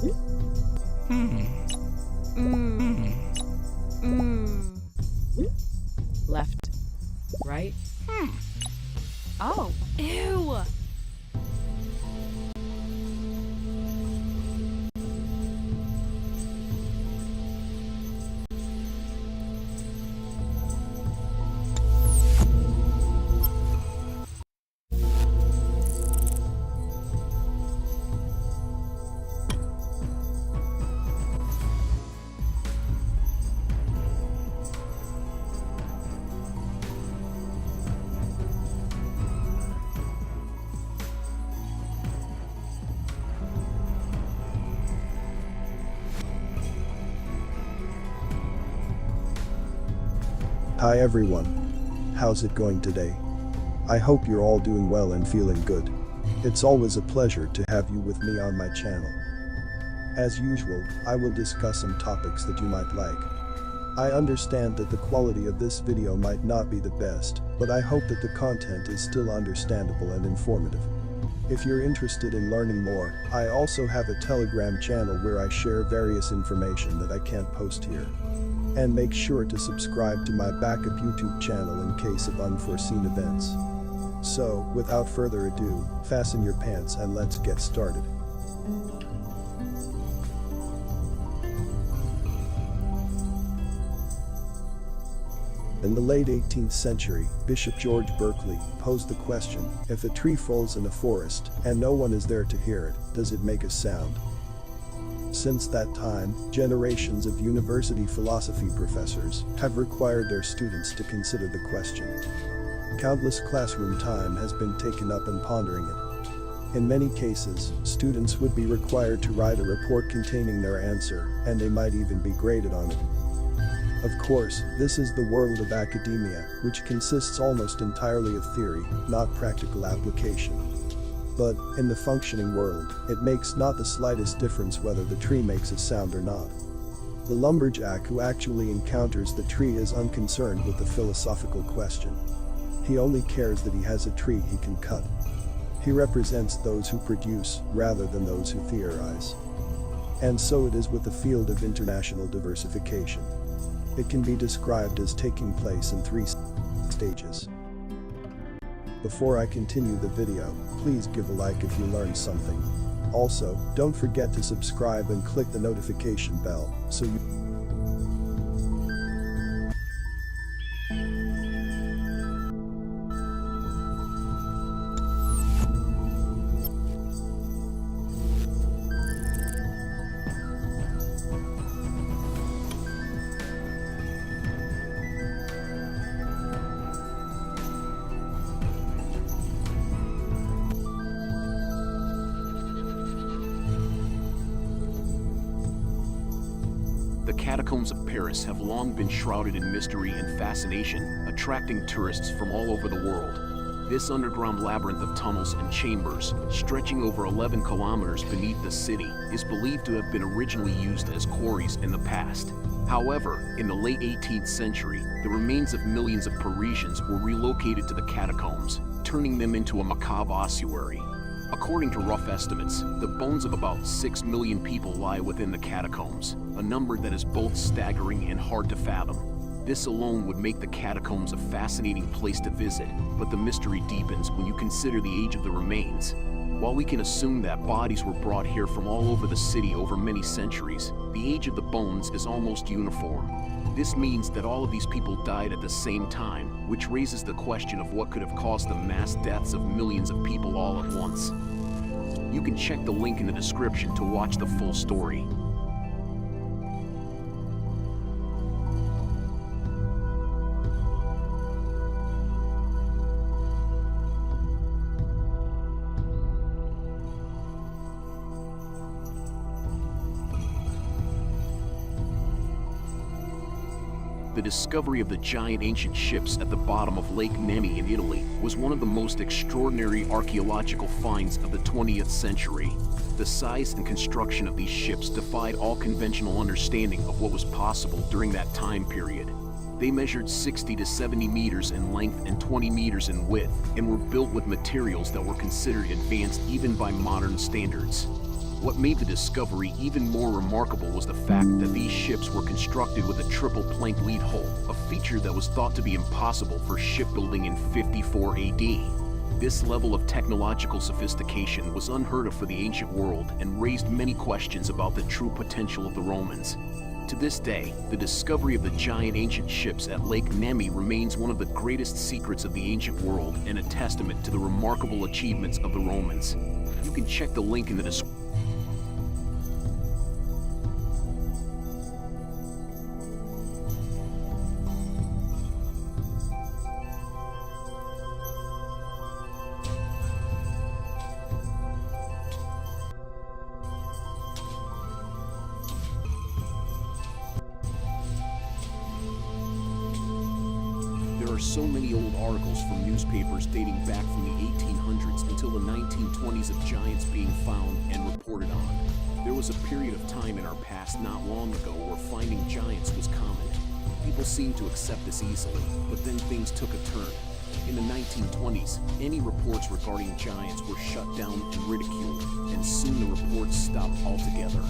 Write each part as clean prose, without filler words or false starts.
Mm. Mm. Left. Right. Oh. Ew. Hi everyone. How's it going today? I hope you're all doing well and feeling good. It's always a pleasure to have you with me on my channel. As usual, I will discuss some topics that you might like. I understand that the quality of this video might not be the best, but I hope that the content is still understandable and informative. If you're interested in learning more, I also have a Telegram channel where I share various information that I can't post here. And make sure to subscribe to my backup YouTube channel in case of unforeseen events. So, without further ado, fasten your pants and let's get started. In the late 18th century, Bishop George Berkeley posed the question, if a tree falls in a forest and no one is there to hear it, does it make a sound? Since that time, generations of university philosophy professors have required their students to consider the question. Countless classroom time has been taken up in pondering it. In many cases, students would be required to write a report containing their answer, and they might even be graded on it. Of course, this is the world of academia, which consists almost entirely of theory, not practical application. But, in the functioning world, it makes not the slightest difference whether the tree makes a sound or not. The lumberjack who actually encounters the tree is unconcerned with the philosophical question. He only cares that he has a tree he can cut. He represents those who produce, rather than those who theorize. And so it is with the field of international diversification. It can be described as taking place in 3 stages. Before I continue the video, please give a like if you learned something. Also, don't forget to subscribe and click the notification bell, so you The catacombs of Paris have long been shrouded in mystery and fascination, attracting tourists from all over the world. This underground labyrinth of tunnels and chambers, stretching over 11 kilometers beneath the city, is believed to have been originally used as quarries in the past. However, in the late 18th century, the remains of millions of Parisians were relocated to the catacombs, turning them into a macabre ossuary. According to rough estimates, the bones of about 6 million people lie within the catacombs, a number that is both staggering and hard to fathom. This alone would make the catacombs a fascinating place to visit, but the mystery deepens when you consider the age of the remains. While we can assume that bodies were brought here from all over the city over many centuries, the age of the bones is almost uniform. This means that all of these people died at the same time, which raises the question of what could have caused the mass deaths of millions of people all at once. You can check the link in the description to watch the full story. The discovery of the giant ancient ships at the bottom of Lake Nemi in Italy was one of the most extraordinary archaeological finds of the 20th century. The size and construction of these ships defied all conventional understanding of what was possible during that time period. They measured 60 to 70 meters in length and 20 meters in width, and were built with materials that were considered advanced even by modern standards. What made the discovery even more remarkable was the fact that these ships were constructed with a triple plank lead hull, a feature that was thought to be impossible for shipbuilding in 54 AD. This level of technological sophistication was unheard of for the ancient world and raised many questions about the true potential of the Romans. To this day, the discovery of the giant ancient ships at Lake Nemi remains one of the greatest secrets of the ancient world and a testament to the remarkable achievements of the Romans. You can check the link in the description. There are so many old articles from newspapers dating back from the 1800s until the 1920s of giants being found and reported on. There was a period of time in our past not long ago where finding giants was common. People seemed to accept this easily, but then things took a turn. In the 1920s, any reports regarding giants were shut down and ridiculed, and soon the reports stopped altogether.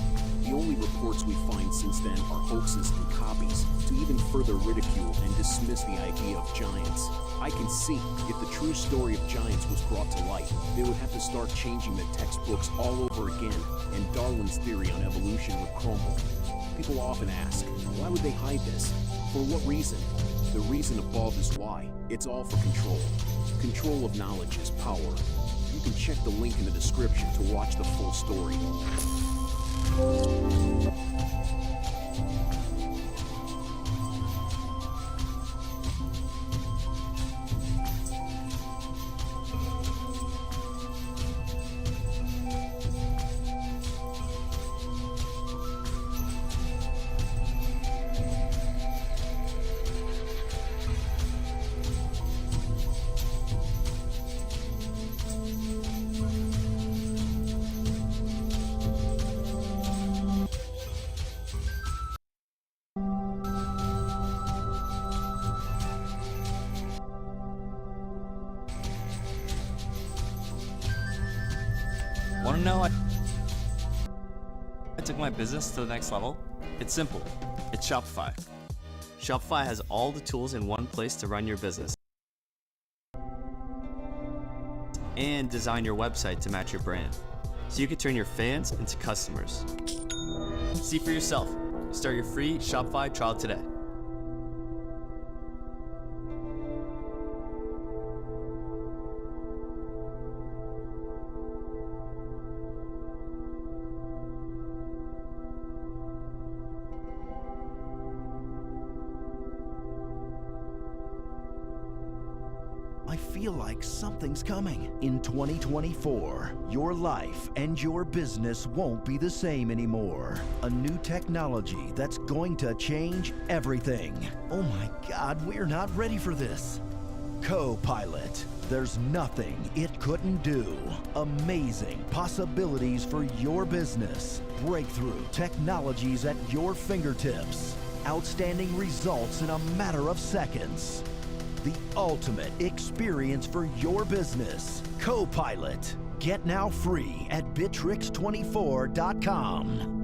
The only reports we find since then are hoaxes and copies to even further ridicule and dismiss the idea of giants. I can see, if the true story of giants was brought to light, they would have to start changing the textbooks all over again, and Darwin's theory on evolution would crumble. People often ask, why would they hide this? For what reason? The reason above is why. It's all for control. Control of knowledge is power. You can check the link in the description to watch the full story. Want to know I took my business to the next level? It's simple. It's Shopify. Shopify has all the tools in one place to run your business and design your website to match your brand, so you can turn your fans into customers. See for yourself. Start your free Shopify trial today. I feel like something's coming. In 2024, your life and your business won't be the same anymore. A new technology that's going to change everything. Oh my God, we're not ready for this. Co-pilot. There's nothing it couldn't do. Amazing possibilities for your business. Breakthrough technologies at your fingertips. Outstanding results in a matter of seconds. The ultimate experience for your business. Co-pilot. Get now free at bitrix24.com.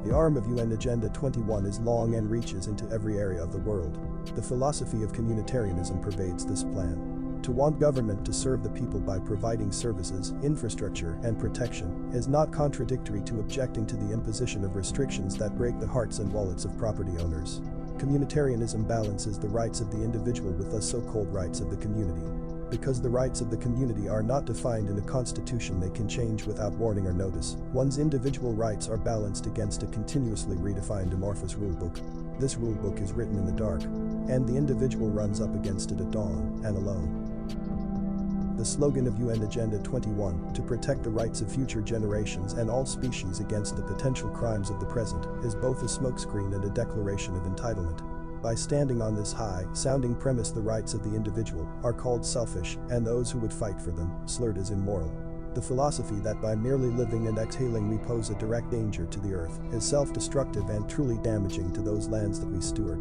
The arm of UN Agenda 21 is long and reaches into every area of the world. The philosophy of communitarianism pervades this plan. To want government to serve the people by providing services, infrastructure, and protection is not contradictory to objecting to the imposition of restrictions that break the hearts and wallets of property owners. Communitarianism balances the rights of the individual with the so-called rights of the community. Because the rights of the community are not defined in a constitution, they can change without warning or notice. One's individual rights are balanced against a continuously redefined amorphous rulebook. This rulebook is written in the dark, and the individual runs up against it at dawn and alone. The slogan of UN Agenda 21, to protect the rights of future generations and all species against the potential crimes of the present, is both a smokescreen and a declaration of entitlement. By standing on this high-sounding premise, the rights of the individual are called selfish, and those who would fight for them slurred as immoral. The philosophy that by merely living and exhaling we pose a direct danger to the earth is self-destructive and truly damaging to those lands that we steward.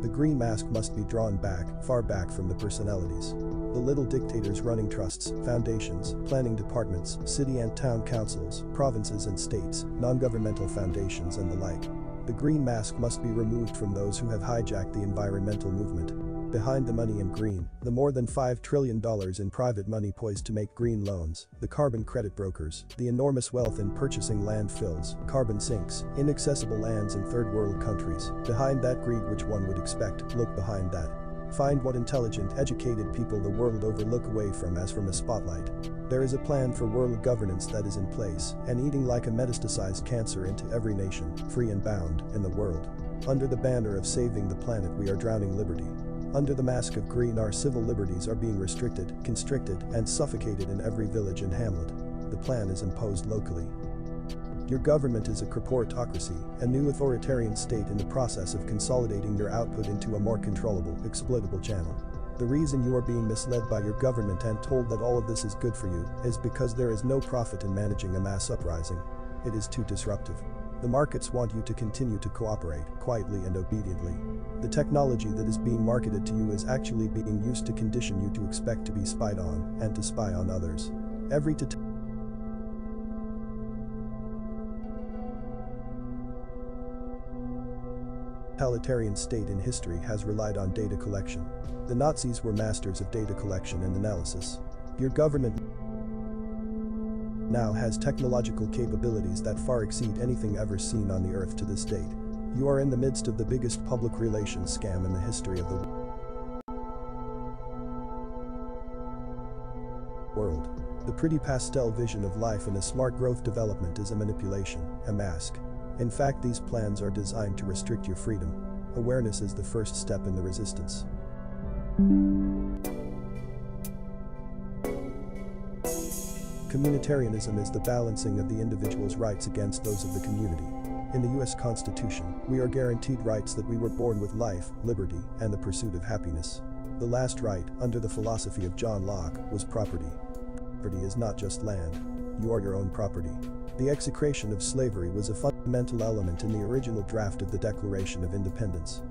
The green mask must be drawn back, far back from the personalities. The little dictators running trusts, foundations, planning departments, city and town councils, provinces and states, non-governmental foundations and the like. The green mask must be removed from those who have hijacked the environmental movement. Behind the money in green, the more than $5 trillion in private money poised to make green loans, the carbon credit brokers, the enormous wealth in purchasing landfills, carbon sinks, inaccessible lands in third world countries. Behind that greed, which one would expect, look behind that. Find what intelligent, educated people the world over look away from as from a spotlight. There is a plan for world governance that is in place and eating like a metastasized cancer into every nation, free and bound, in the world. Under the banner of saving the planet, we are drowning liberty. Under the mask of green, our civil liberties are being restricted, constricted, and suffocated in every village and hamlet. The plan is imposed locally. Your government is a corporatocracy, a new authoritarian state in the process of consolidating your output into a more controllable, exploitable channel. The reason you are being misled by your government and told that all of this is good for you is because there is no profit in managing a mass uprising. It is too disruptive. The markets want you to continue to cooperate, quietly and obediently. The technology that is being marketed to you is actually being used to condition you to expect to be spied on and to spy on others. Every totalitarian state in history has relied on data collection. The Nazis were masters of data collection and analysis. Your government now has technological capabilities that far exceed anything ever seen on the earth to this date. You are in the midst of the biggest public relations scam in the history of the world. The pretty pastel vision of life in a smart growth development is a manipulation, a mask. In fact, these plans are designed to restrict your freedom. Awareness is the first step in the resistance. Communitarianism is the balancing of the individual's rights against those of the community. In the U.S. Constitution, we are guaranteed rights that we were born with: life, liberty, and the pursuit of happiness. The last right, under the philosophy of John Locke, was property. Property is not just land. You are your own property. The execration of slavery was a fundamental element in the original draft of the Declaration of Independence.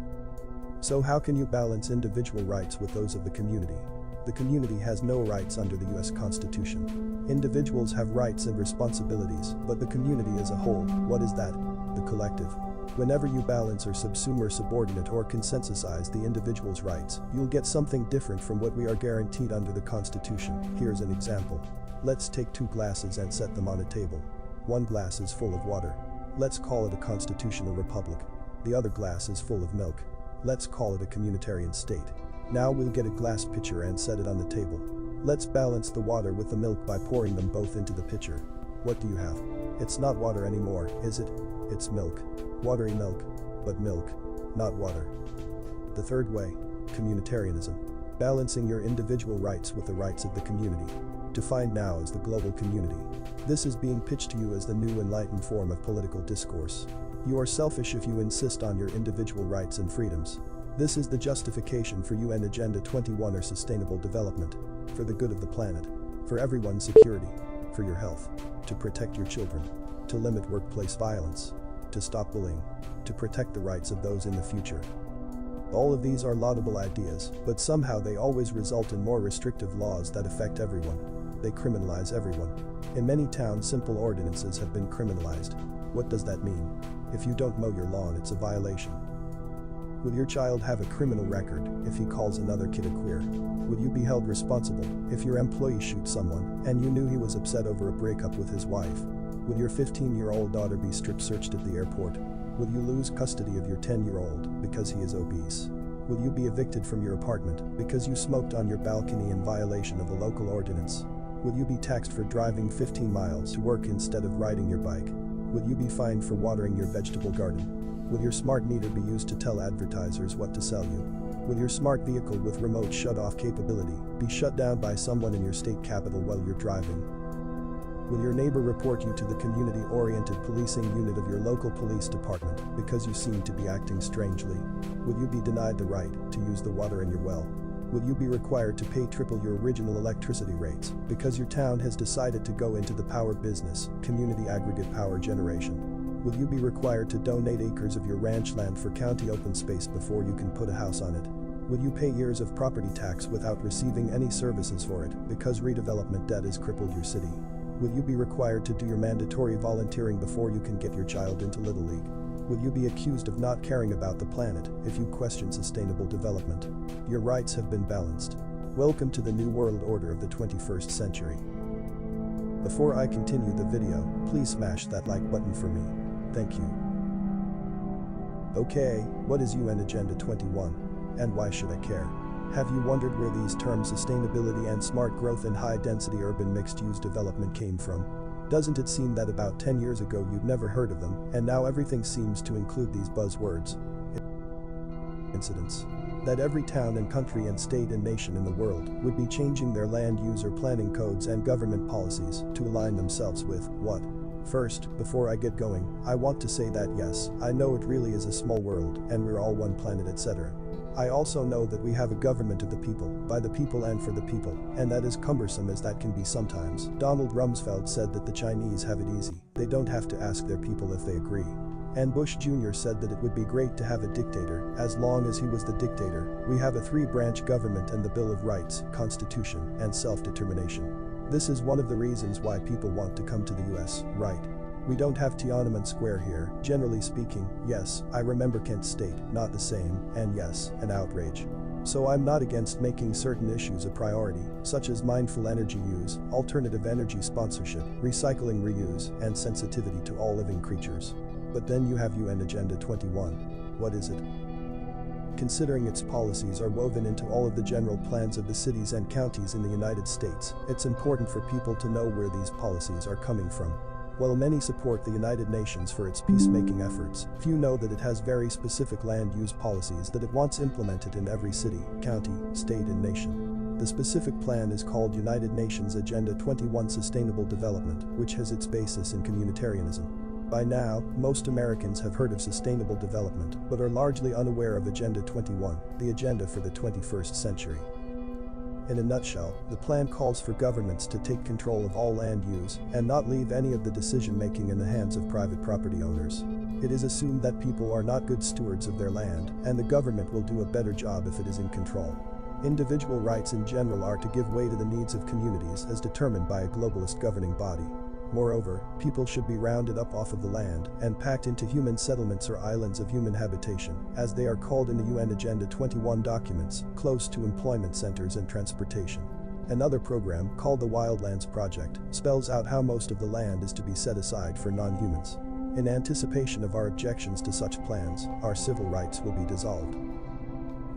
So how can you balance individual rights with those of the community? The community has no rights under the U.S. Constitution. Individuals have rights and responsibilities, but the community as a whole, what is that? The collective. Whenever you balance or subsume or subordinate or consensusize the individual's rights, you'll get something different from what we are guaranteed under the Constitution. Here's an example. Let's take two glasses and set them on a table. One glass is full of water. Let's call it a constitutional republic. The other glass is full of milk. Let's call it a communitarian state. Now we'll get a glass pitcher and set it on the table. Let's balance the water with the milk by pouring them both into the pitcher. What do you have? It's not water anymore, is it? It's milk. Watery milk. But milk, not water. The third way, communitarianism. Balancing your individual rights with the rights of the community. Defined now as the global community. This is being pitched to you as the new enlightened form of political discourse. You are selfish if you insist on your individual rights and freedoms. This is the justification for UN Agenda 21 or sustainable development. For the good of the planet. For everyone's security. For your health. To protect your children. To limit workplace violence. To stop bullying. To protect the rights of those in the future. All of these are laudable ideas, but somehow they always result in more restrictive laws that affect everyone. They criminalize everyone. In many towns, simple ordinances have been criminalized. What does that mean? If you don't mow your lawn, it's a violation. Will your child have a criminal record if he calls another kid a queer? Would you be held responsible if your employee shoots someone and you knew he was upset over a breakup with his wife? Would your 15-year-old daughter be strip searched at the airport? Will you lose custody of your 10-year-old because he is obese? Will you be evicted from your apartment because you smoked on your balcony in violation of a local ordinance? Will you be taxed for driving 15 miles to work instead of riding your bike? Will you be fined for watering your vegetable garden? Will your smart meter be used to tell advertisers what to sell you? Will your smart vehicle with remote shut-off capability be shut down by someone in your state capital while you're driving? Will your neighbor report you to the community-oriented policing unit of your local police department because you seem to be acting strangely? Will you be denied the right to use the water in your well? Will you be required to pay triple your original electricity rates because your town has decided to go into the power business, community aggregate power generation? Will you be required to donate acres of your ranch land for county open space before you can put a house on it? Will you pay years of property tax without receiving any services for it because redevelopment debt has crippled your city? Will you be required to do your mandatory volunteering before you can get your child into Little League? Will you be accused of not caring about the planet if you question sustainable development? Your rights have been balanced. Welcome to the New World Order of the 21st century. Before I continue the video, please smash that like button for me. Thank you. Okay, what is UN Agenda 21? And why should I care? Have you wondered where these terms sustainability and smart growth and high-density urban mixed-use development came from? Doesn't it seem that about 10 years ago you'd never heard of them, and now everything seems to include these buzzwords? Incidents. That every town and country and state and nation in the world would be changing their land use or planning codes and government policies to align themselves with what? First, before I get going, I want to say that yes, I know it really is a small world, and we're all one planet, etc. I also know that we have a government of the people, by the people and for the people, and that as cumbersome as that can be sometimes. Donald Rumsfeld said that the Chinese have it easy, they don't have to ask their people if they agree. And Bush Jr. said that it would be great to have a dictator, as long as he was the dictator. We have a three-branch government and the Bill of Rights, Constitution, and self-determination. This is one of the reasons why people want to come to the US, right? We don't have Tiananmen Square here, generally speaking. Yes, I remember Kent State, not the same, and yes, an outrage. So I'm not against making certain issues a priority, such as mindful energy use, alternative energy sponsorship, recycling reuse, and sensitivity to all living creatures. But then you have UN Agenda 21. What is it? Considering its policies are woven into all of the general plans of the cities and counties in the United States, it's important for people to know where these policies are coming from. While many support the United Nations for its peacemaking efforts, few know that it has very specific land use policies that it wants implemented in every city, county, state, and nation. The specific plan is called United Nations Agenda 21 Sustainable Development, which has its basis in communitarianism. By now, most Americans have heard of sustainable development, but are largely unaware of Agenda 21, the agenda for the 21st century. In a nutshell, the plan calls for governments to take control of all land use and not leave any of the decision-making in the hands of private property owners. It is assumed that people are not good stewards of their land, and the government will do a better job if it is in control. Individual rights in general are to give way to the needs of communities as determined by a globalist governing body. Moreover, people should be rounded up off of the land and packed into human settlements or islands of human habitation, as they are called in the UN Agenda 21 documents, close to employment centers and transportation. Another program, called the Wildlands Project, spells out how most of the land is to be set aside for non-humans. In anticipation of our objections to such plans, our civil rights will be dissolved.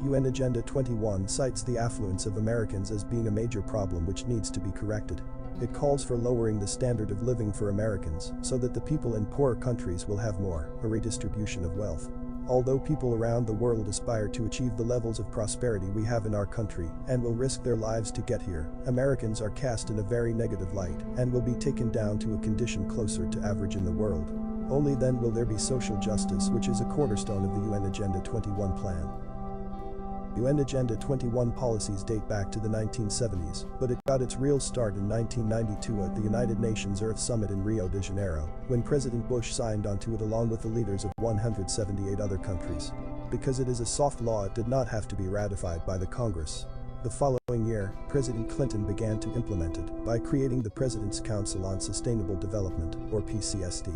UN Agenda 21 cites the affluence of Americans as being a major problem which needs to be corrected. It calls for lowering the standard of living for Americans so that the people in poorer countries will have more, a redistribution of wealth. Although people around the world aspire to achieve the levels of prosperity we have in our country and will risk their lives to get here, Americans are cast in a very negative light and will be taken down to a condition closer to average in the world. Only then will there be social justice, which is a cornerstone of the UN Agenda 21 plan. UN Agenda 21 policies date back to the 1970s, but it got its real start in 1992 at the United Nations Earth Summit in Rio de Janeiro, when President Bush signed onto it along with the leaders of 178 other countries. Because it is a soft law, it did not have to be ratified by the Congress. The following year, President Clinton began to implement it by creating the President's Council on Sustainable Development, or PCSD.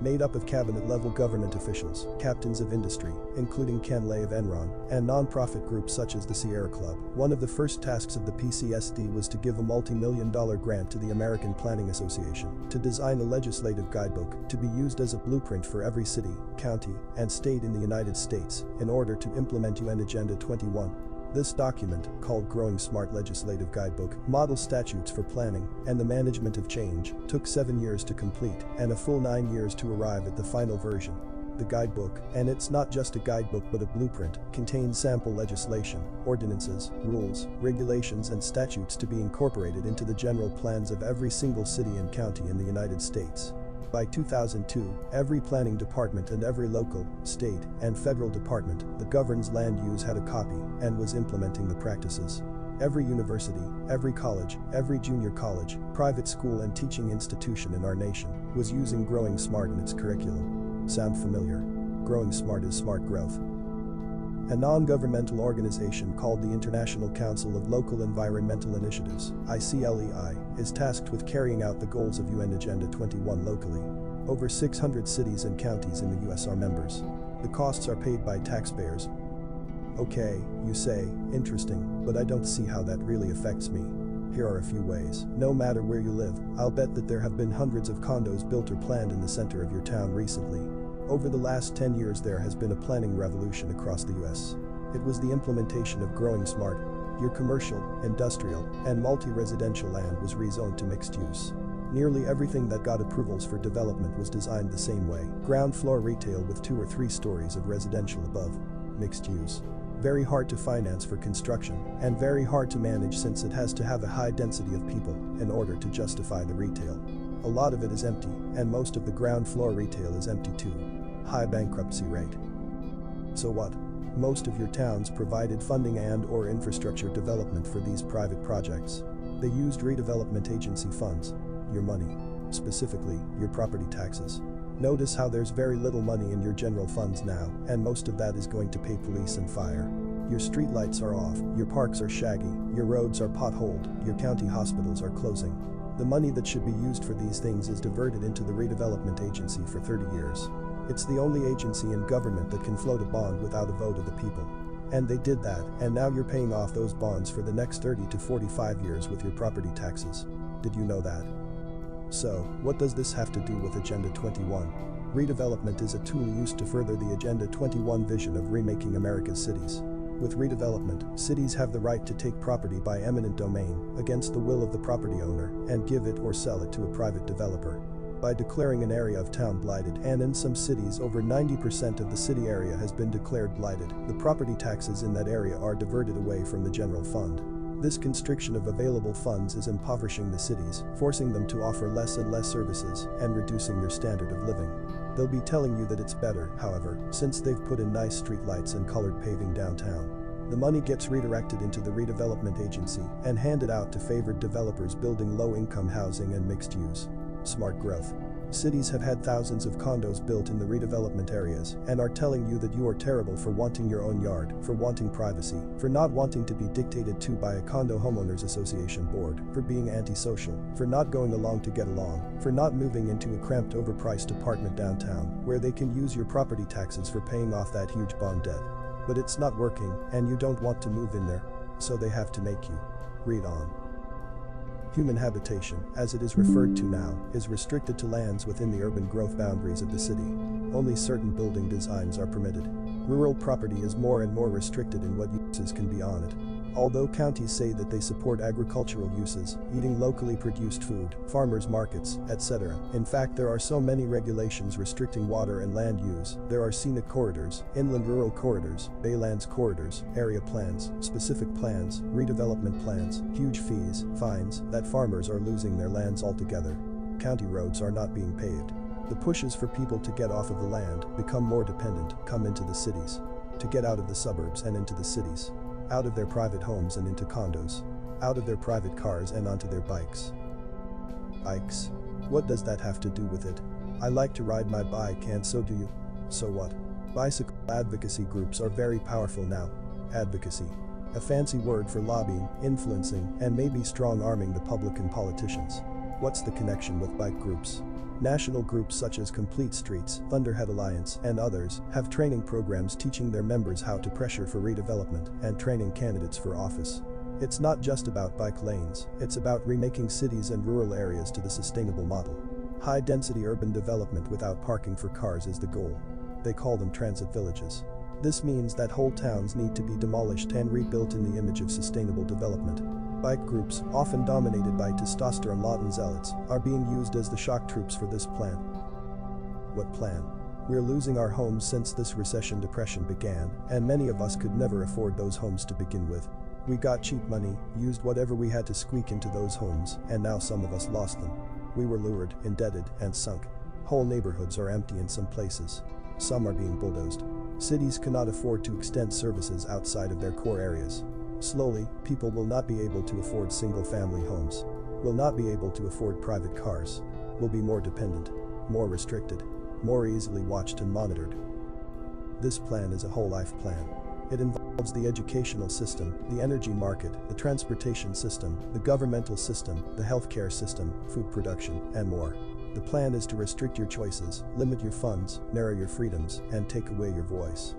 made up of cabinet-level government officials, captains of industry, including Ken Lay of Enron, and non-profit groups such as the Sierra Club. One of the first tasks of the PCSD was to give a multi-million-dollar grant to the American Planning Association to design a legislative guidebook to be used as a blueprint for every city, county, and state in the United States in order to implement UN Agenda 21. This document, called Growing Smart Legislative Guidebook, models statutes for planning and the management of change, took 7 years to complete and a full 9 years to arrive at the final version. The guidebook, and it's not just a guidebook but a blueprint, contains sample legislation, ordinances, rules, regulations and statutes to be incorporated into the general plans of every single city and county in the United States. By 2002, every planning department and every local, state, and federal department that governs land use had a copy and was implementing the practices. Every university, every college, every junior college, private school and teaching institution in our nation was using Growing Smart in its curriculum. Sound familiar? Growing Smart is smart growth. A non-governmental organization called the International Council of Local Environmental Initiatives, ICLEI, is tasked with carrying out the goals of UN Agenda 21 locally. Over 600 cities and counties in the US are members. The costs are paid by taxpayers. Okay, you say, interesting, but I don't see how that really affects me. Here are a few ways. No matter where you live, I'll bet that there have been hundreds of condos built or planned in the center of your town recently. Over the last 10 years there has been a planning revolution across the US. It was the implementation of Growing Smart. Your commercial, industrial, and multi-residential land was rezoned to mixed use. Nearly everything that got approvals for development was designed the same way. Ground floor retail with 2 or 3 stories of residential above. Mixed use. Very hard to finance for construction, and very hard to manage since it has to have a high density of people in order to justify the retail. A lot of it is empty, and most of the ground floor retail is empty too. High bankruptcy rate. So what? Most of your towns provided funding and/or infrastructure development for these private projects. They used redevelopment agency funds, your money, specifically your property taxes. Notice how there's very little money in your general funds now, and most of that is going to pay police and fire. Your streetlights are off, your parks are shaggy, your roads are potholed, your county hospitals are closing. The money that should be used for these things is diverted into the redevelopment agency for 30 years. It's the only agency in government that can float a bond without a vote of the people. And they did that, and now you're paying off those bonds for the next 30 to 45 years with your property taxes. Did you know that? So, what does this have to do with Agenda 21? Redevelopment is a tool used to further the Agenda 21 vision of remaking America's cities. With redevelopment, cities have the right to take property by eminent domain against the will of the property owner and give it or sell it to a private developer. By declaring an area of town blighted, and in some cities over 90% of the city area has been declared blighted, the property taxes in that area are diverted away from the general fund. This constriction of available funds is impoverishing the cities, forcing them to offer less and less services, and reducing your standard of living. They'll be telling you that it's better, however, since they've put in nice streetlights and colored paving downtown. The money gets redirected into the redevelopment agency and handed out to favored developers building low-income housing and mixed use. Smart growth. Cities have had thousands of condos built in the redevelopment areas and are telling you that you are terrible for wanting your own yard, for wanting privacy, for not wanting to be dictated to by a condo homeowners association board, for being antisocial, for not going along to get along, for not moving into a cramped overpriced apartment downtown where they can use your property taxes for paying off that huge bond debt. But it's not working and you don't want to move in there, so they have to make you. Read on. Human habitation, as it is referred to now, is restricted to lands within the urban growth boundaries of the city. Only certain building designs are permitted. Rural property is more and more restricted in what uses can be on it. Although counties say that they support agricultural uses, eating locally produced food, farmers markets, etc., in fact there are so many regulations restricting water and land use. There are scenic corridors, inland rural corridors, baylands corridors, area plans, specific plans, redevelopment plans, huge fees, fines, that farmers are losing their lands altogether. County roads are not being paved. The pushes for people to get off of the land, become more dependent, come into the cities. To get out of the suburbs and into the cities. Out of their private homes and into condos. Out of their private cars and onto their bikes. Bikes? What does that have to do with it? I like to ride my bike and so do you. So what? Bicycle advocacy groups are very powerful now. Advocacy. A fancy word for lobbying, influencing, and maybe strong-arming the public and politicians. What's the connection with bike groups? National groups such as Complete Streets, Thunderhead Alliance, and others have training programs teaching their members how to pressure for redevelopment and training candidates for office. It's not just about bike lanes, it's about remaking cities and rural areas to the sustainable model. High-density urban development without parking for cars is the goal. They call them transit villages. This means that whole towns need to be demolished and rebuilt in the image of sustainable development. Bike groups, often dominated by testosterone-laden zealots, are being used as the shock troops for this plan. What plan? We're losing our homes since this recession depression began, and many of us could never afford those homes to begin with. We got cheap money, used whatever we had to squeak into those homes, and now some of us lost them. We were lured, indebted, and sunk. Whole neighborhoods are empty in some places. Some are being bulldozed. Cities cannot afford to extend services outside of their core areas. Slowly, people will not be able to afford single-family homes, will not be able to afford private cars, will be more dependent, more restricted, more easily watched and monitored. This plan is a whole life plan. It involves the educational system, the energy market, the transportation system, the governmental system, the healthcare system, food production, and more. The plan is to restrict your choices, limit your funds, narrow your freedoms, and take away your voice.